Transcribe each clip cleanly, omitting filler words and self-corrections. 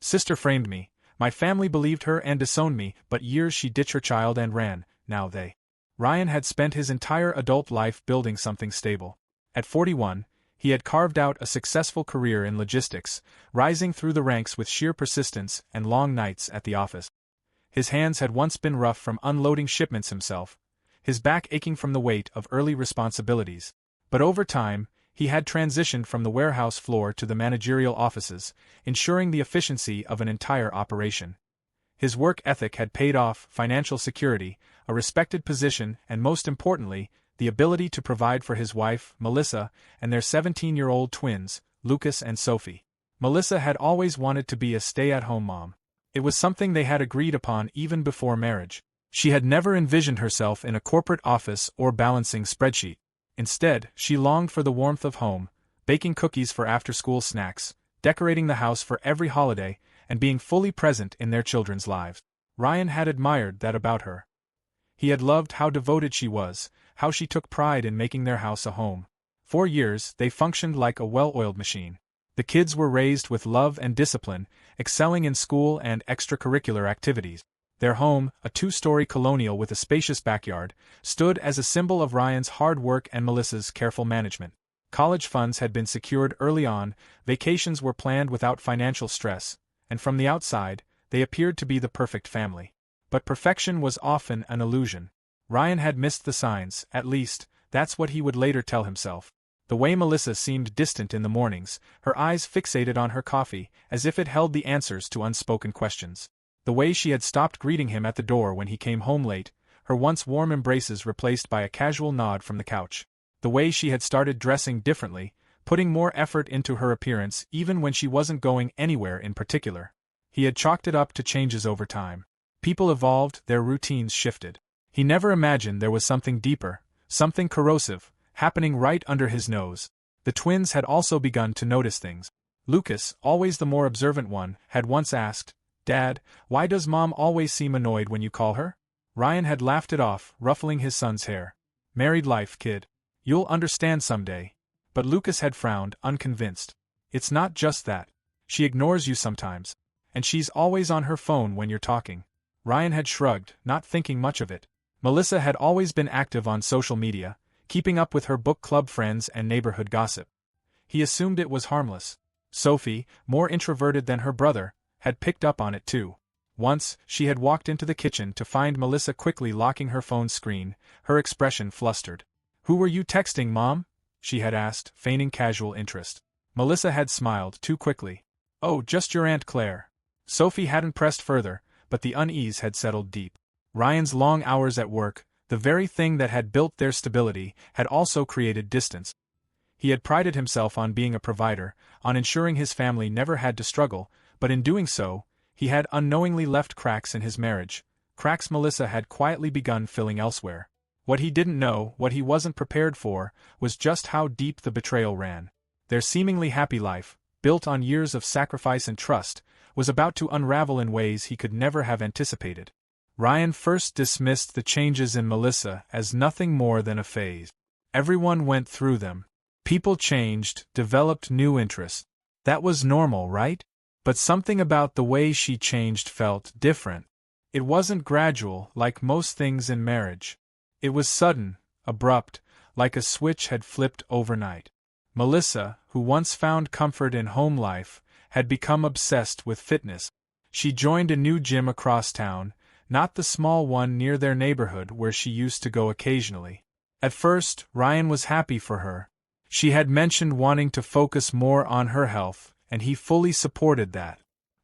Sister framed me. My family believed her and disowned me, but years she ditched her child and ran. Now they. Ryan had spent his entire adult life building something stable. At 41, he had carved out a successful career in logistics, rising through the ranks with sheer persistence and long nights at the office. His hands had once been rough from unloading shipments himself, his back aching from the weight of early responsibilities. But over time, he had transitioned from the warehouse floor to the managerial offices, ensuring the efficiency of an entire operation. His work ethic had paid off: financial security, a respected position, and most importantly, the ability to provide for his wife, Melissa, and their 17-year-old twins, Lucas and Sophie. Melissa had always wanted to be a stay-at-home mom. It was something they had agreed upon even before marriage. She had never envisioned herself in a corporate office or balancing spreadsheet. Instead, she longed for the warmth of home, baking cookies for after-school snacks, decorating the house for every holiday, and being fully present in their children's lives. Ryan had admired that about her. He had loved how devoted she was, how she took pride in making their house a home. For years, they functioned like a well-oiled machine. The kids were raised with love and discipline, excelling in school and extracurricular activities. Their home, a 2-story colonial with a spacious backyard, stood as a symbol of Ryan's hard work and Melissa's careful management. College funds had been secured early on, vacations were planned without financial stress, and from the outside, they appeared to be the perfect family. But perfection was often an illusion. Ryan had missed the signs, at least, that's what he would later tell himself. The way Melissa seemed distant in the mornings, her eyes fixated on her coffee, as if it held the answers to unspoken questions. The way she had stopped greeting him at the door when he came home late, her once warm embraces replaced by a casual nod from the couch. The way she had started dressing differently, putting more effort into her appearance even when she wasn't going anywhere in particular. He had chalked it up to changes over time. People evolved, their routines shifted. He never imagined there was something deeper, something corrosive, happening right under his nose. The twins had also begun to notice things. Lucas, always the more observant one, had once asked, "Dad, why does Mom always seem annoyed when you call her?" Ryan had laughed it off, ruffling his son's hair. "Married life, kid. You'll understand someday." But Lucas had frowned, unconvinced. "It's not just that. She ignores you sometimes. And she's always on her phone when you're talking." Ryan had shrugged, not thinking much of it. Melissa had always been active on social media, keeping up with her book club friends and neighborhood gossip. He assumed it was harmless. Sophie, more introverted than her brother, had picked up on it too. Once, she had walked into the kitchen to find Melissa quickly locking her phone's screen, her expression flustered. "Who were you texting, Mom?" she had asked, feigning casual interest. Melissa had smiled too quickly. "Oh, just your Aunt Claire." Sophie hadn't pressed further, but the unease had settled deep. Ryan's long hours at work, the very thing that had built their stability, had also created distance. He had prided himself on being a provider, on ensuring his family never had to struggle, but in doing so, he had unknowingly left cracks in his marriage, cracks Melissa had quietly begun filling elsewhere. What he didn't know, what he wasn't prepared for, was just how deep the betrayal ran. Their seemingly happy life, built on years of sacrifice and trust, was about to unravel in ways he could never have anticipated. Ryan first dismissed the changes in Melissa as nothing more than a phase. Everyone went through them. People changed, developed new interests. That was normal, right? But something about the way she changed felt different. It wasn't gradual, like most things in marriage. It was sudden, abrupt, like a switch had flipped overnight. Melissa, who once found comfort in home life, had become obsessed with fitness. She joined a new gym across town, not the small one near their neighborhood where she used to go occasionally. At first, Ryan was happy for her. She had mentioned wanting to focus more on her health, and he fully supported that.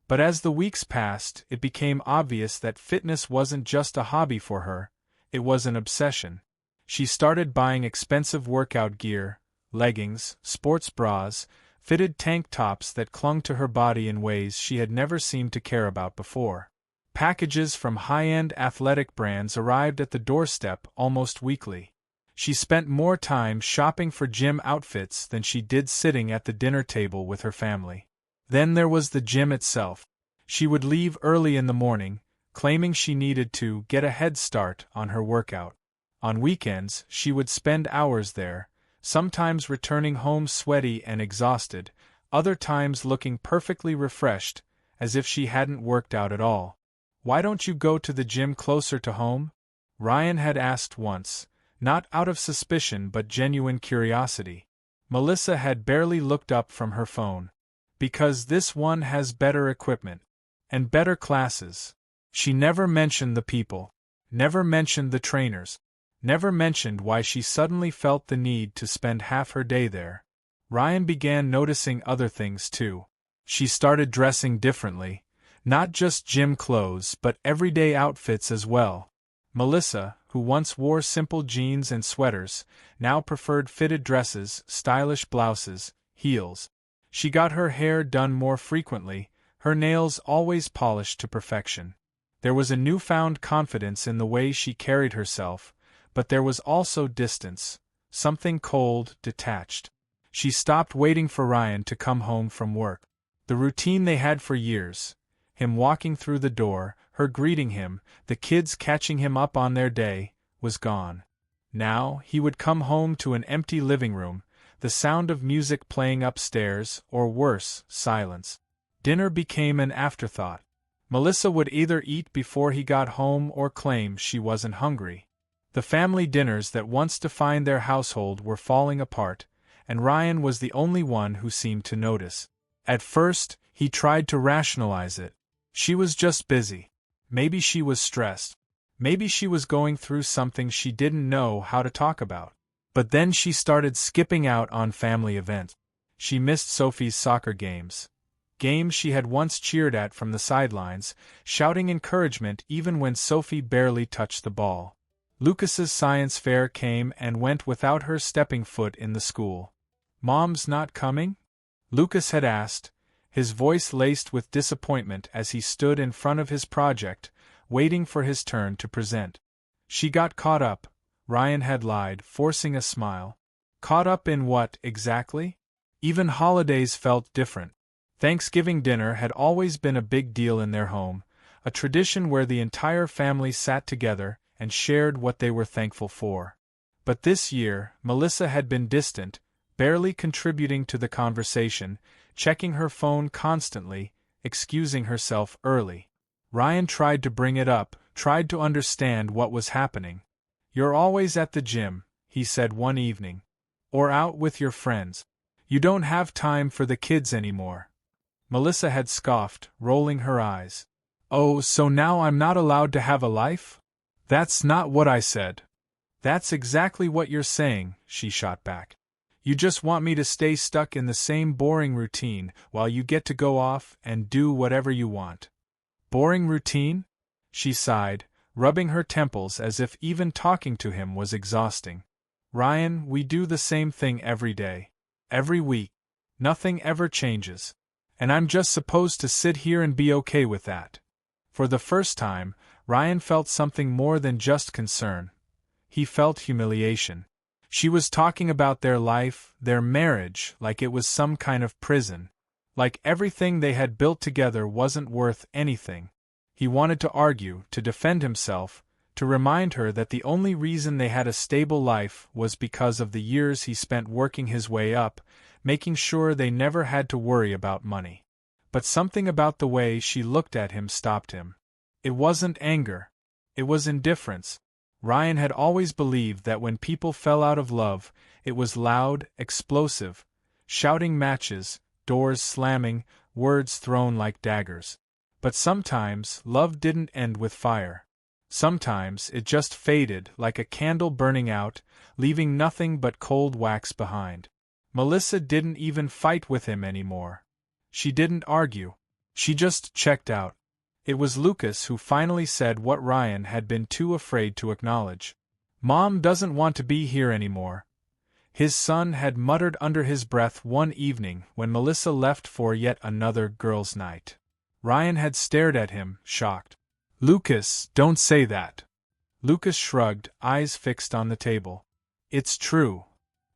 But as the weeks passed, it became obvious that fitness wasn't just a hobby for her, it was an obsession. She started buying expensive workout gear, leggings, sports bras, fitted tank tops that clung to her body in ways she had never seemed to care about before. Packages from high-end athletic brands arrived at the doorstep almost weekly. She spent more time shopping for gym outfits than she did sitting at the dinner table with her family. Then there was the gym itself. She would leave early in the morning, claiming she needed to get a head start on her workout. On weekends, she would spend hours there, sometimes returning home sweaty and exhausted, other times looking perfectly refreshed, as if she hadn't worked out at all. "Why don't you go to the gym closer to home?" Ryan had asked once, not out of suspicion but genuine curiosity. Melissa had barely looked up from her phone. "Because this one has better equipment. And better classes." She never mentioned the people. Never mentioned the trainers. Never mentioned why she suddenly felt the need to spend half her day there. Ryan began noticing other things too. She started dressing differently. Not just gym clothes but everyday outfits as well. Melissa, who once wore simple jeans and sweaters, now preferred fitted dresses, stylish blouses, heels. She got her hair done more frequently, her nails always polished to perfection. There was a newfound confidence in the way she carried herself, but there was also distance, something cold, detached. She stopped waiting for Ryan to come home from work. The routine they had for years, him walking through the door, her greeting him, the kids catching him up on their day, was gone. Now, he would come home to an empty living room, the sound of music playing upstairs, or worse, silence. Dinner became an afterthought. Melissa would either eat before he got home or claim she wasn't hungry. The family dinners that once defined their household were falling apart, and Ryan was the only one who seemed to notice. At first, he tried to rationalize it. She was just busy. Maybe she was stressed. Maybe she was going through something she didn't know how to talk about. But then she started skipping out on family events. She missed Sophie's soccer games. Games she had once cheered at from the sidelines, shouting encouragement even when Sophie barely touched the ball. Lucas's science fair came and went without her stepping foot in the school. "Mom's not coming?" Lucas had asked, his voice laced with disappointment as he stood in front of his project, waiting for his turn to present. She got caught up, Ryan had lied, forcing a smile. Caught up in what, exactly? Even holidays felt different. Thanksgiving dinner had always been a big deal in their home, a tradition where the entire family sat together and shared what they were thankful for. But this year, Melissa had been distant, barely contributing to the conversation, checking her phone constantly, excusing herself early. Ryan tried to bring it up, tried to understand what was happening. "You're always at the gym," he said one evening. "Or out with your friends. You don't have time for the kids anymore." Melissa had scoffed, rolling her eyes. "Oh, so now I'm not allowed to have a life?" "That's not what I said." "That's exactly what you're saying," she shot back. "You just want me to stay stuck in the same boring routine while you get to go off and do whatever you want." "Boring routine?" She sighed, rubbing her temples as if even talking to him was exhausting. "Ryan, we do the same thing every day. Every week. Nothing ever changes. And I'm just supposed to sit here and be okay with that." For the first time, Ryan felt something more than just concern. He felt humiliation. She was talking about their life, their marriage, like it was some kind of prison. Like everything they had built together wasn't worth anything. He wanted to argue, to defend himself, to remind her that the only reason they had a stable life was because of the years he spent working his way up, making sure they never had to worry about money. But something about the way she looked at him stopped him. It wasn't anger. It was indifference. Ryan had always believed that when people fell out of love, it was loud, explosive, shouting matches, doors slamming, words thrown like daggers. But sometimes, love didn't end with fire. Sometimes, it just faded like a candle burning out, leaving nothing but cold wax behind. Melissa didn't even fight with him anymore. She didn't argue. She just checked out. It was Lucas who finally said what Ryan had been too afraid to acknowledge. "Mom doesn't want to be here anymore," his son had muttered under his breath one evening when Melissa left for yet another girls' night. Ryan had stared at him, shocked. "Lucas, don't say that." Lucas shrugged, eyes fixed on the table. "It's true."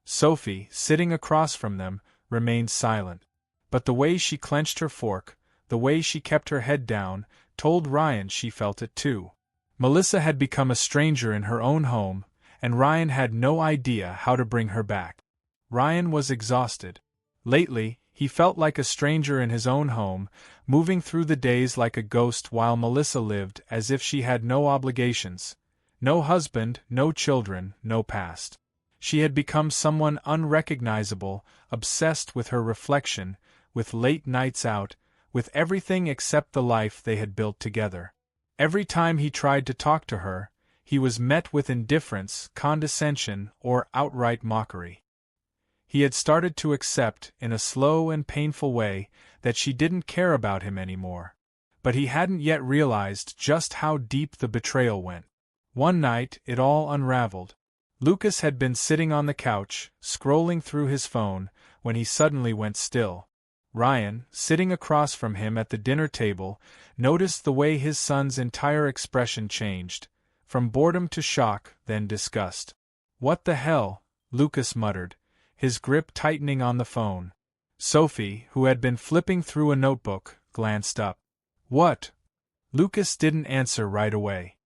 Sophie, sitting across from them, remained silent. But the way she clenched her fork, the way she kept her head down, told Ryan she felt it too. Melissa had become a stranger in her own home, and Ryan had no idea how to bring her back. Ryan was exhausted. Lately, He felt like a stranger in his own home, moving through the days like a ghost while Melissa lived as if she had no obligations. No husband, no children, no past. She had become someone unrecognizable, obsessed with her reflection, with late nights out, with everything except the life they had built together. Every time he tried to talk to her, he was met with indifference, condescension, or outright mockery. He had started to accept, in a slow and painful way, that she didn't care about him anymore. But he hadn't yet realized just how deep the betrayal went. One night, it all unraveled. Lucas had been sitting on the couch, scrolling through his phone, when he suddenly went still. Ryan, sitting across from him at the dinner table, noticed the way his son's entire expression changed, from boredom to shock, then disgust. "What the hell?" Lucas muttered, his grip tightening on the phone. Sophie, who had been flipping through a notebook, glanced up. "What?" Lucas didn't answer right away.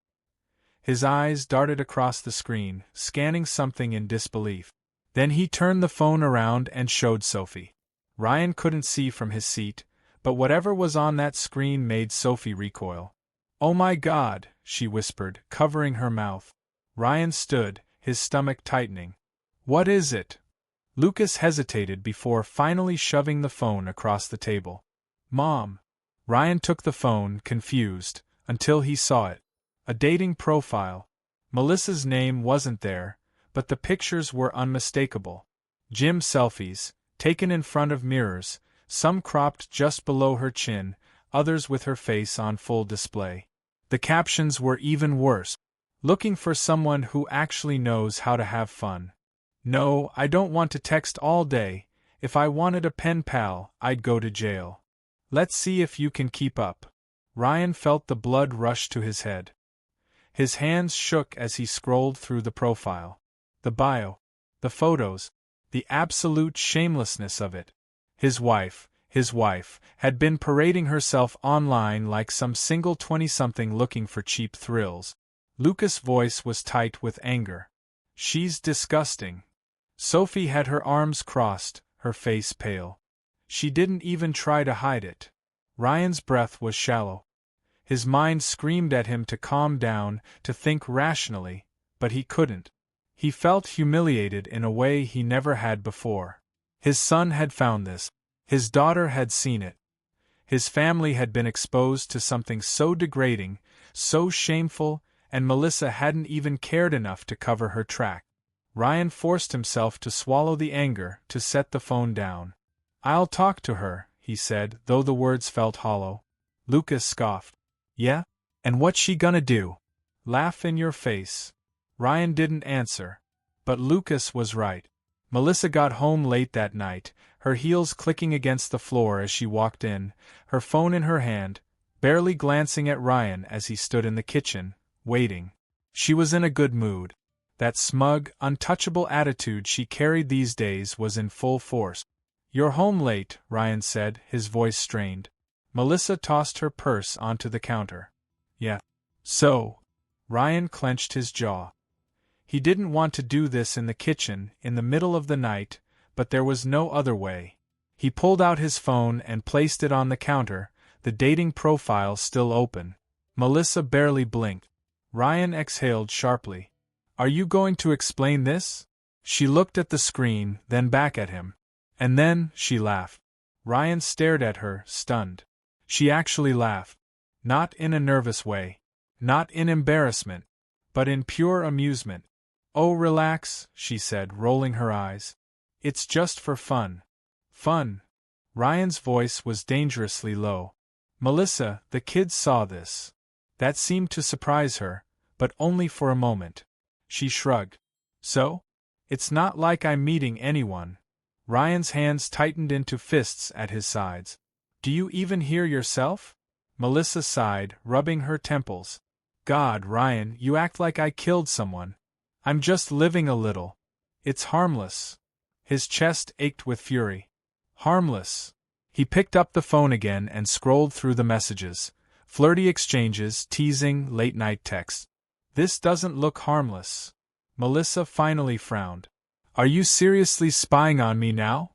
His eyes darted across the screen, scanning something in disbelief. Then he turned the phone around and showed Sophie. Ryan couldn't see from his seat, but whatever was on that screen made Sophie recoil. "Oh my God," she whispered, covering her mouth. Ryan stood, his stomach tightening. "What is it?" Lucas hesitated before finally shoving the phone across the table. "Mom." Ryan took the phone, confused, until he saw it. A dating profile. Melissa's name wasn't there, but the pictures were unmistakable. Gym selfies, taken in front of mirrors, some cropped just below her chin, others with her face on full display. The captions were even worse. "Looking for someone who actually knows how to have fun. No, I don't want to text all day. If I wanted a pen pal, I'd go to jail. Let's see if you can keep up." Ryan felt the blood rush to his head. His hands shook as he scrolled through the profile. The bio. The photos. The absolute shamelessness of it. His wife, had been parading herself online like some single 20-something looking for cheap thrills. Lucas' voice was tight with anger. "She's disgusting." Sophie had her arms crossed, her face pale. She didn't even try to hide it. Ryan's breath was shallow. His mind screamed at him to calm down, to think rationally, but he couldn't. He felt humiliated in a way he never had before. His son had found this. His daughter had seen it. His family had been exposed to something so degrading, so shameful, and Melissa hadn't even cared enough to cover her track. Ryan forced himself to swallow the anger, to set the phone down. "I'll talk to her," he said, though the words felt hollow. Lucas scoffed. "Yeah? And what's she gonna do? Laugh in your face?" Ryan didn't answer. But Lucas was right. Melissa got home late that night, her heels clicking against the floor as she walked in, her phone in her hand, barely glancing at Ryan as he stood in the kitchen, waiting. She was in a good mood. That smug, untouchable attitude she carried these days was in full force. "You're home late," Ryan said, his voice strained. Melissa tossed her purse onto the counter. "Yeah. So?" Ryan clenched his jaw. He didn't want to do this in the kitchen, in the middle of the night, but there was no other way. He pulled out his phone and placed it on the counter, the dating profile still open. Melissa barely blinked. Ryan exhaled sharply. "Are you going to explain this?" She looked at the screen, then back at him. And then, she laughed. Ryan stared at her, stunned. She actually laughed. Not in a nervous way. Not in embarrassment. But in pure amusement. "Oh, relax," she said, rolling her eyes. "It's just for fun." "Fun?" Ryan's voice was dangerously low. "Melissa, the kids saw this." That seemed to surprise her, but only for a moment. She shrugged. "So? It's not like I'm meeting anyone." Ryan's hands tightened into fists at his sides. "Do you even hear yourself?" Melissa sighed, rubbing her temples. "God, Ryan, you act like I killed someone. I'm just living a little. It's harmless." His chest ached with fury. Harmless. He picked up the phone again and scrolled through the messages. Flirty exchanges, teasing, late-night texts. "This doesn't look harmless." Melissa finally frowned. "Are you seriously spying on me now?"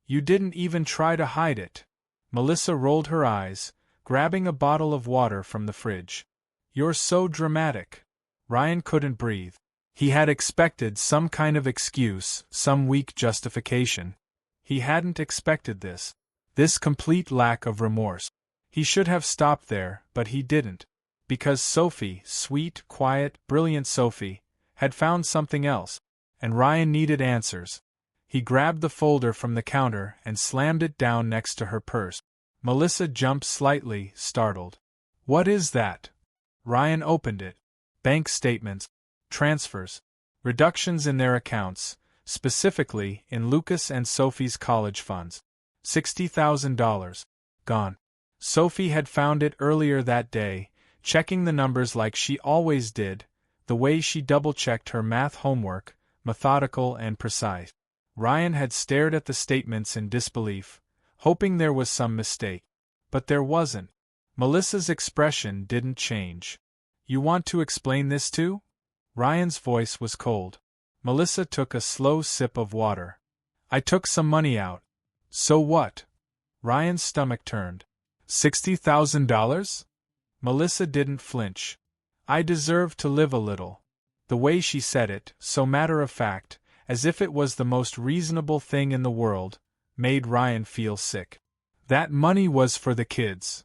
You didn't even try to hide it. Melissa rolled her eyes, grabbing a bottle of water from the fridge. You're so dramatic. Ryan couldn't breathe. He had expected some kind of excuse, some weak justification. He hadn't expected this. This complete lack of remorse. He should have stopped there, but he didn't. Because Sophie, sweet, quiet, brilliant Sophie, had found something else, and Ryan needed answers. He grabbed the folder from the counter and slammed it down next to her purse. Melissa jumped slightly, startled. What is that? Ryan opened it. Bank statements, transfers, reductions in their accounts, specifically in Lucas and Sophie's college funds. $60,000. Gone. Sophie had found it earlier that day, checking the numbers like she always did, the way she double-checked her math homework, methodical and precise. Ryan had stared at the statements in disbelief, hoping there was some mistake. But there wasn't. Melissa's expression didn't change. You want to explain this too? Ryan's voice was cold. Melissa took a slow sip of water. I took some money out. So what? Ryan's stomach turned. $60,000? Melissa didn't flinch. I deserve to live a little. The way she said it, so matter-of-fact, as if it was the most reasonable thing in the world, made Ryan feel sick. That money was for the kids.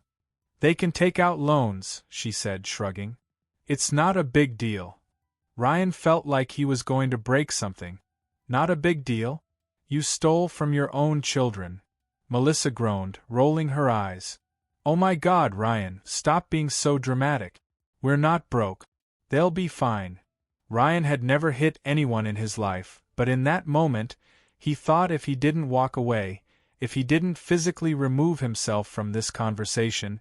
They can take out loans, she said, shrugging. It's not a big deal. Ryan felt like he was going to break something. Not a big deal? You stole from your own children. Melissa groaned, rolling her eyes. Oh my God, Ryan, stop being so dramatic. We're not broke. They'll be fine. Ryan had never hit anyone in his life, but in that moment, he thought if he didn't walk away, if he didn't physically remove himself from this conversation,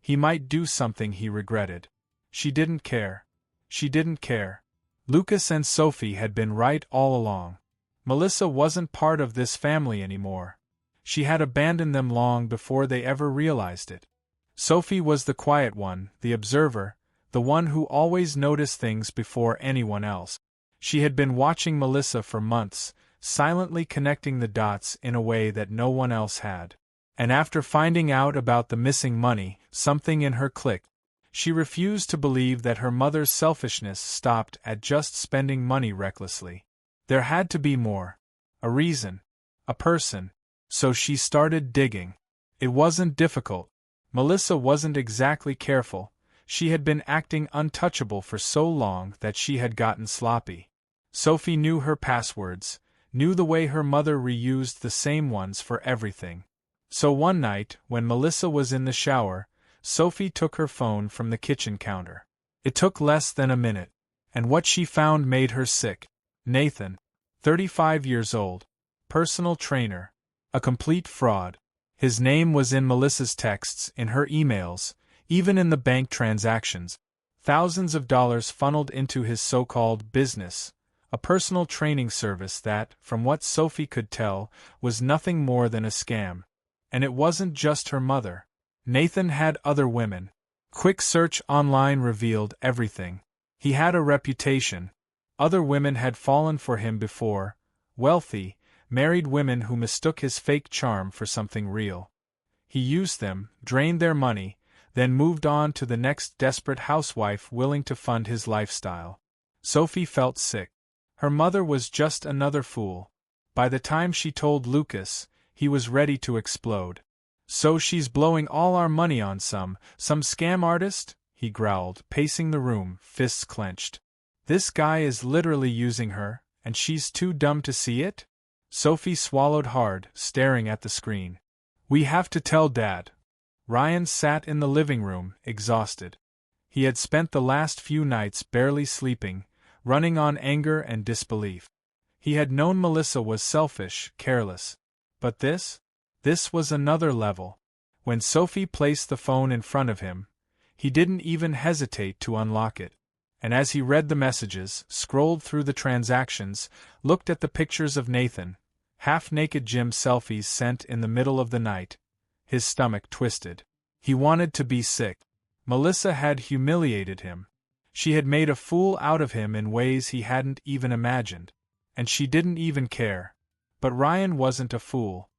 he might do something he regretted. She didn't care. She didn't care. Lucas and Sophie had been right all along. Melissa wasn't part of this family anymore. She had abandoned them long before they ever realized it. Sophie was the quiet one, the observer, the one who always noticed things before anyone else. She had been watching Melissa for months, silently connecting the dots in a way that no one else had. And after finding out about the missing money, something in her clicked. She refused to believe that her mother's selfishness stopped at just spending money recklessly. There had to be more. A reason. A person. So she started digging. It wasn't difficult. Melissa wasn't exactly careful. She had been acting untouchable for so long that she had gotten sloppy. Sophie knew her passwords, knew the way her mother reused the same ones for everything. So one night, when Melissa was in the shower, Sophie took her phone from the kitchen counter. It took less than a minute, and what she found made her sick. Nathan, 35 years old, personal trainer, a complete fraud. His name was in Melissa's texts, in her emails, even in the bank transactions. Thousands of dollars funneled into his so-called business, a personal training service that, from what Sophie could tell, was nothing more than a scam. And it wasn't just her mother. Nathan had other women. Quick search online revealed everything. He had a reputation. Other women had fallen for him before, wealthy, married women who mistook his fake charm for something real. He used them, drained their money, then moved on to the next desperate housewife willing to fund his lifestyle. Sophie felt sick. Her mother was just another fool. By the time she told Lucas, he was ready to explode. So she's blowing all our money on some scam artist? He growled, pacing the room, fists clenched. This guy is literally using her, and she's too dumb to see it? Sophie swallowed hard, staring at the screen. We have to tell Dad. Ryan sat in the living room, exhausted. He had spent the last few nights barely sleeping, running on anger and disbelief. He had known Melissa was selfish, careless. But this was another level. When Sophie placed the phone in front of him, he didn't even hesitate to unlock it. And as he read the messages, scrolled through the transactions, looked at the pictures of Nathan, half-naked gym selfies sent in the middle of the night, his stomach twisted. He wanted to be sick. Melissa had humiliated him. She had made a fool out of him in ways he hadn't even imagined. And she didn't even care. But Ryan wasn't a fool.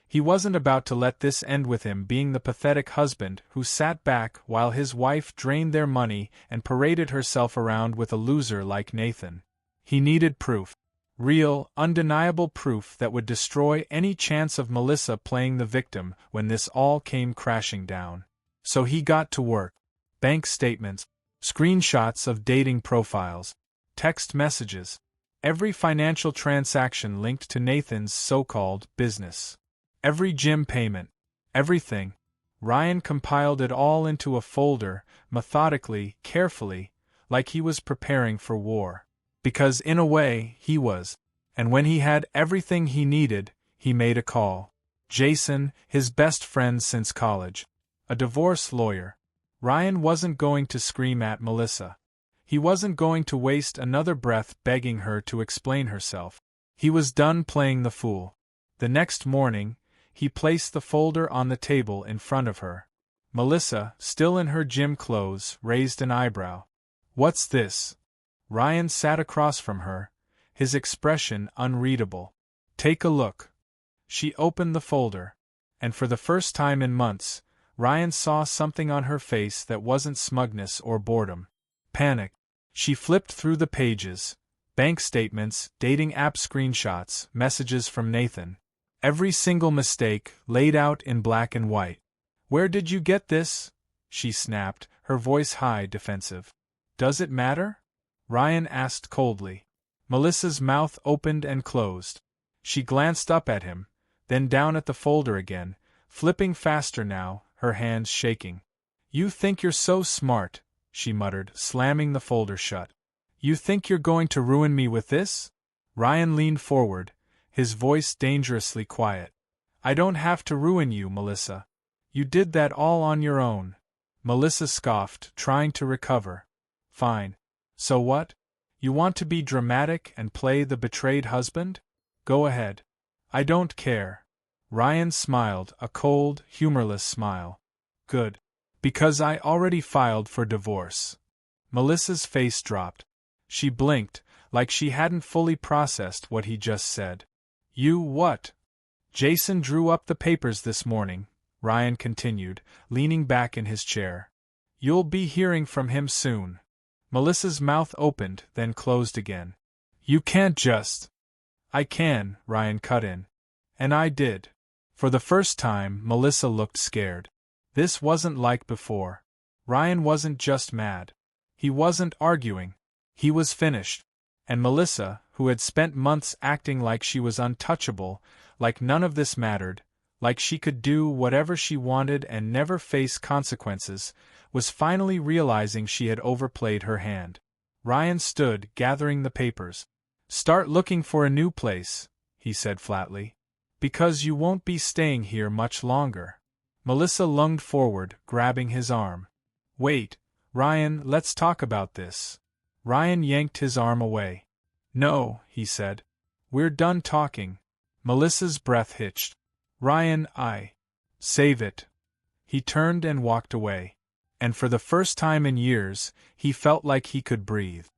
He wasn't about to let this end with him being the pathetic husband who sat back while his wife drained their money and paraded herself around with a loser like Nathan. He needed proof. Real, undeniable proof that would destroy any chance of Melissa playing the victim when this all came crashing down. So he got to work. Bank statements, screenshots of dating profiles, text messages, every financial transaction linked to Nathan's so-called business. Every gym payment, everything. Ryan compiled it all into a folder, methodically, carefully, like he was preparing for war. Because in a way, he was. And when he had everything he needed, he made a call. Jason, his best friend since college. A divorce lawyer. Ryan wasn't going to scream at Melissa. He wasn't going to waste another breath begging her to explain herself. He was done playing the fool. The next morning, he placed the folder on the table in front of her. Melissa, still in her gym clothes, raised an eyebrow. "What's this?" Ryan sat across from her, his expression unreadable. "Take a look." She opened the folder, and for the first time in months, Ryan saw something on her face that wasn't smugness or boredom. Panic. She flipped through the pages. Bank statements, dating app screenshots, messages from Nathan. Every single mistake laid out in black and white. "Where did you get this?" she snapped, her voice high, defensive. "Does it matter?" Ryan asked coldly. Melissa's mouth opened and closed. She glanced up at him, then down at the folder again, flipping faster now, her hands shaking. "You think you're so smart," she muttered, slamming the folder shut. "You think you're going to ruin me with this?" Ryan leaned forward, his voice dangerously quiet. "I don't have to ruin you, Melissa. You did that all on your own." Melissa scoffed, trying to recover. "Fine. So what? You want to be dramatic and play the betrayed husband? Go ahead. I don't care." Ryan smiled, a cold, humorless smile. "Good. Because I already filed for divorce." Melissa's face dropped. She blinked, like she hadn't fully processed what he just said. "You what?" "Jason drew up the papers this morning," Ryan continued, leaning back in his chair. "You'll be hearing from him soon." Melissa's mouth opened, then closed again. "You can't just—" "I can," Ryan cut in. "And I did." For the first time, Melissa looked scared. This wasn't like before. Ryan wasn't just mad. He wasn't arguing. He was finished. And Melissa, who had spent months acting like she was untouchable, like none of this mattered, like she could do whatever she wanted and never face consequences, was finally realizing she had overplayed her hand. Ryan stood, gathering the papers. "Start looking for a new place," he said flatly. "Because you won't be staying here much longer." Melissa lunged forward, grabbing his arm. "Wait, Ryan, let's talk about this." Ryan yanked his arm away. "No," he said. "We're done talking." Melissa's breath hitched. "Ryan, Save it." He turned and walked away. And for the first time in years, he felt like he could breathe.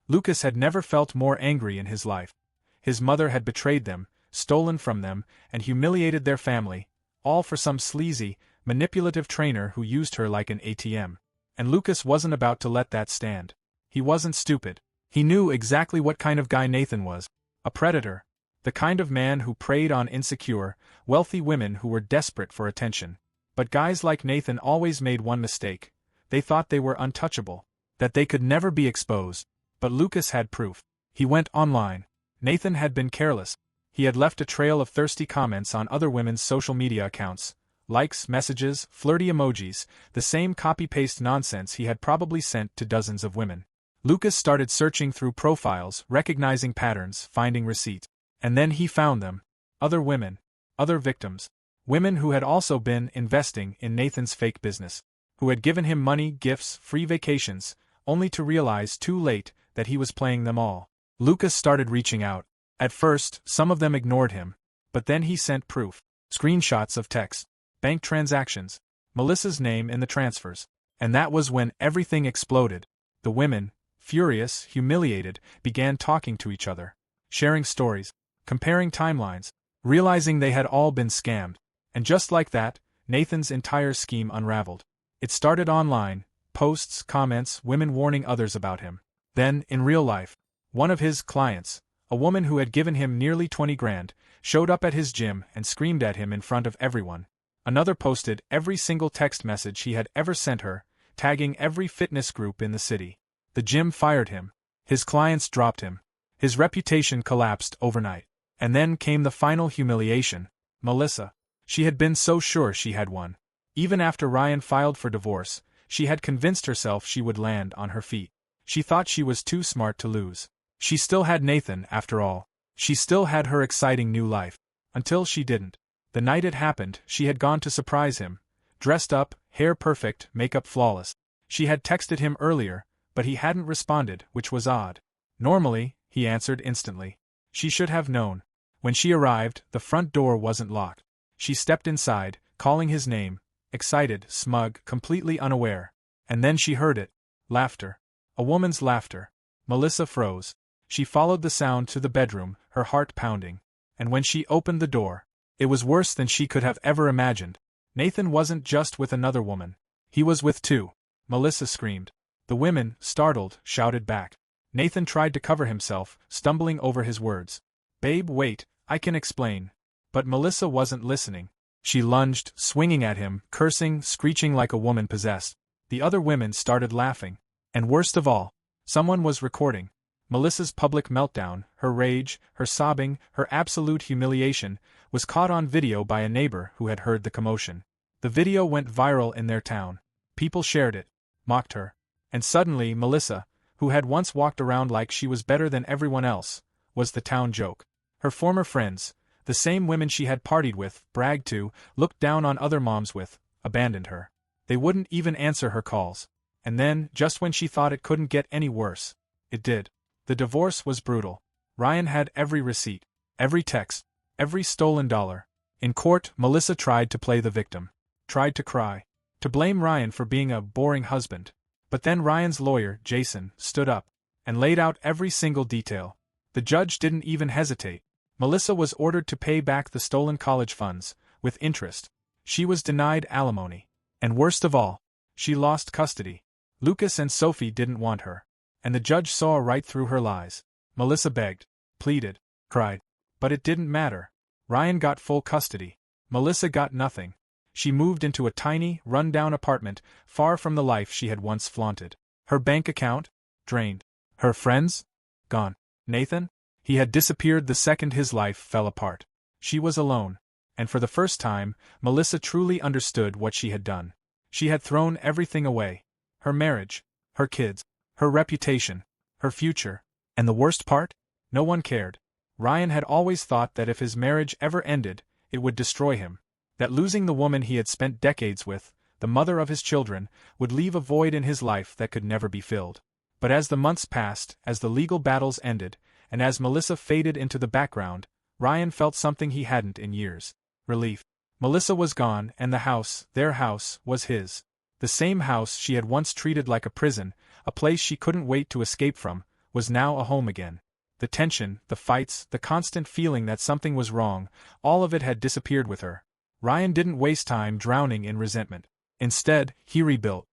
Lucas had never felt more angry in his life. His mother had betrayed them, stolen from them, and humiliated their family, all for some sleazy, manipulative trainer who used her like an ATM. And Lucas wasn't about to let that stand. He wasn't stupid. He knew exactly what kind of guy Nathan was. A predator. The kind of man who preyed on insecure, wealthy women who were desperate for attention. But guys like Nathan always made one mistake. They thought they were untouchable. That they could never be exposed. But Lucas had proof. He went online. Nathan had been careless. He had left a trail of thirsty comments on other women's social media accounts. Likes, messages, flirty emojis, the same copy-paste nonsense he had probably sent to dozens of women. Lucas started searching through profiles, recognizing patterns, finding receipts. And then he found them. Other women. Other victims. Women who had also been investing in Nathan's fake business. Who had given him money, gifts, free vacations, only to realize too late that he was playing them all. Lucas started reaching out. At first, some of them ignored him. But then he sent proof. Screenshots of texts. Bank transactions. Melissa's name in the transfers. And that was when everything exploded. The women, furious, humiliated, began talking to each other. Sharing stories. Comparing timelines. Realizing they had all been scammed. And just like that, Nathan's entire scheme unraveled. It started online, posts, comments, women warning others about him. Then, in real life, one of his clients, a woman who had given him nearly 20 grand, showed up at his gym and screamed at him in front of everyone. Another posted every single text message he had ever sent her, tagging every fitness group in the city. The gym fired him. His clients dropped him. His reputation collapsed overnight. And then came the final humiliation. Melissa. She had been so sure she had won. Even after Ryan filed for divorce, she had convinced herself she would land on her feet. She thought she was too smart to lose. She still had Nathan, after all. She still had her exciting new life. Until she didn't. The night it happened, she had gone to surprise him. Dressed up, hair perfect, makeup flawless. She had texted him earlier, but he hadn't responded, which was odd. Normally, he answered instantly. She should have known. When she arrived, the front door wasn't locked. She stepped inside, calling his name, excited, smug, completely unaware. And then she heard it. Laughter. A woman's laughter. Melissa froze. She followed the sound to the bedroom, her heart pounding. And when she opened the door, it was worse than she could have ever imagined. Nathan wasn't just with another woman. He was with two. Melissa screamed. The women, startled, shouted back. Nathan tried to cover himself, stumbling over his words. "Babe, wait, I can explain." But Melissa wasn't listening. She lunged, swinging at him, cursing, screeching like a woman possessed. The other women started laughing. And worst of all, someone was recording. Melissa's public meltdown, her rage, her sobbing, her absolute humiliation, was caught on video by a neighbor who had heard the commotion. The video went viral in their town. People shared it, mocked her. And suddenly Melissa, who had once walked around like she was better than everyone else, was the town joke. Her former friends, the same women she had partied with, bragged to, looked down on other moms with, abandoned her. They wouldn't even answer her calls. And then, just when she thought it couldn't get any worse, it did. The divorce was brutal. Ryan had every receipt, every text, every stolen dollar. In court, Melissa tried to play the victim. Tried to cry. To blame Ryan for being a boring husband. But then Ryan's lawyer, Jason, stood up and laid out every single detail. The judge didn't even hesitate. Melissa was ordered to pay back the stolen college funds, with interest. She was denied alimony. And worst of all, she lost custody. Lucas and Sophie didn't want her. And the judge saw right through her lies. Melissa begged, pleaded, cried. But it didn't matter. Ryan got full custody. Melissa got nothing. She moved into a tiny, run-down apartment, far from the life she had once flaunted. Her bank account? Drained. Her friends? Gone. Nathan? He had disappeared the second his life fell apart. She was alone. And for the first time, Melissa truly understood what she had done. She had thrown everything away. Her marriage. Her kids. Her reputation. Her future. And the worst part? No one cared. Ryan had always thought that if his marriage ever ended, it would destroy him. That losing the woman he had spent decades with, the mother of his children, would leave a void in his life that could never be filled. But as the months passed, as the legal battles ended, and as Melissa faded into the background, Ryan felt something he hadn't in years. Relief. Melissa was gone, and the house, their house, was his. The same house she had once treated like a prison, a place she couldn't wait to escape from, was now a home again. The tension, the fights, the constant feeling that something was wrong, all of it had disappeared with her. Ryan didn't waste time drowning in resentment. Instead, he rebuilt.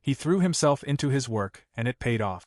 He threw himself into his work, and it paid off.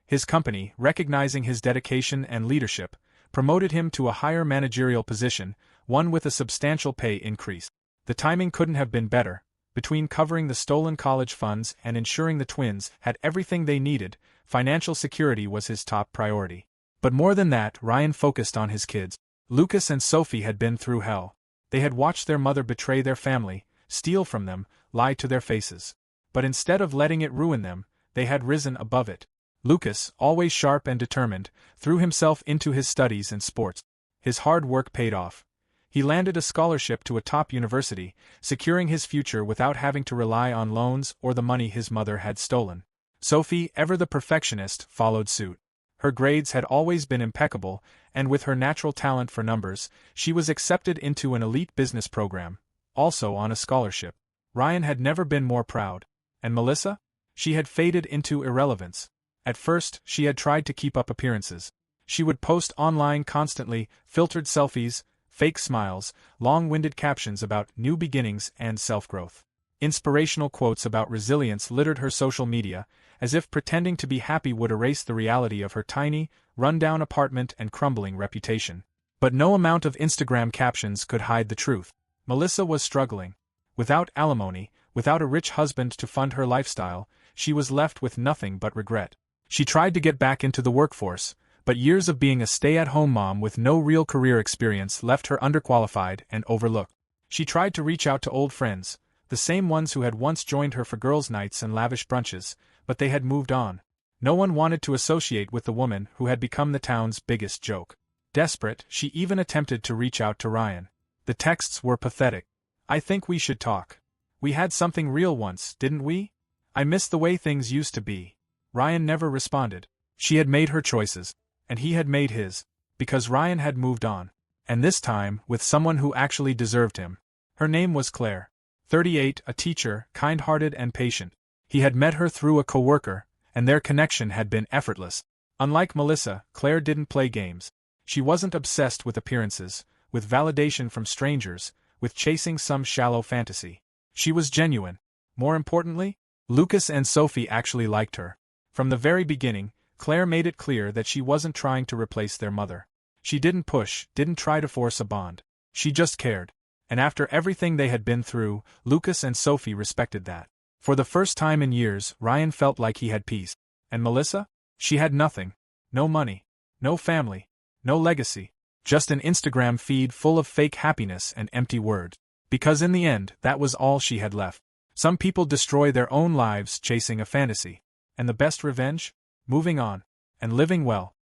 His company, recognizing his dedication and leadership, promoted him to a higher managerial position, one with a substantial pay increase. The timing couldn't have been better. Between covering the stolen college funds and ensuring the twins had everything they needed, financial security was his top priority. But more than that, Ryan focused on his kids. Lucas and Sophie had been through hell. They had watched their mother betray their family, steal from them, lie to their faces. But instead of letting it ruin them, they had risen above it. Lucas, always sharp and determined, threw himself into his studies and sports. His hard work paid off. He landed a scholarship to a top university, securing his future without having to rely on loans or the money his mother had stolen. Sophie, ever the perfectionist, followed suit. Her grades had always been impeccable, and with her natural talent for numbers, she was accepted into an elite business program, also on a scholarship. Ryan had never been more proud. And Melissa? She had faded into irrelevance. At first, she had tried to keep up appearances. She would post online constantly, filtered selfies, fake smiles, long-winded captions about new beginnings and self-growth. Inspirational quotes about resilience littered her social media, as if pretending to be happy would erase the reality of her tiny, run-down apartment and crumbling reputation. But no amount of Instagram captions could hide the truth. Melissa was struggling. Without alimony, without a rich husband to fund her lifestyle, she was left with nothing but regret. She tried to get back into the workforce, but years of being a stay-at-home mom with no real career experience left her underqualified and overlooked. She tried to reach out to old friends, the same ones who had once joined her for girls' nights and lavish brunches, but they had moved on. No one wanted to associate with the woman who had become the town's biggest joke. Desperate, she even attempted to reach out to Ryan. The texts were pathetic. "I think we should talk. We had something real once, didn't we? I miss the way things used to be." Ryan never responded. She had made her choices, and he had made his, because Ryan had moved on. And this time, with someone who actually deserved him. Her name was Claire. 38, a teacher, kind-hearted and patient. He had met her through a coworker, and their connection had been effortless. Unlike Melissa, Claire didn't play games. She wasn't obsessed with appearances, with validation from strangers, with chasing some shallow fantasy. She was genuine. More importantly, Lucas and Sophie actually liked her. From the very beginning, Claire made it clear that she wasn't trying to replace their mother. She didn't push, didn't try to force a bond. She just cared. And after everything they had been through, Lucas and Sophie respected that. For the first time in years, Ryan felt like he had peace. And Melissa? She had nothing. No money. No family. No legacy. Just an Instagram feed full of fake happiness and empty words. Because in the end, that was all she had left. Some people destroy their own lives chasing a fantasy. And the best revenge? Moving on. And living well.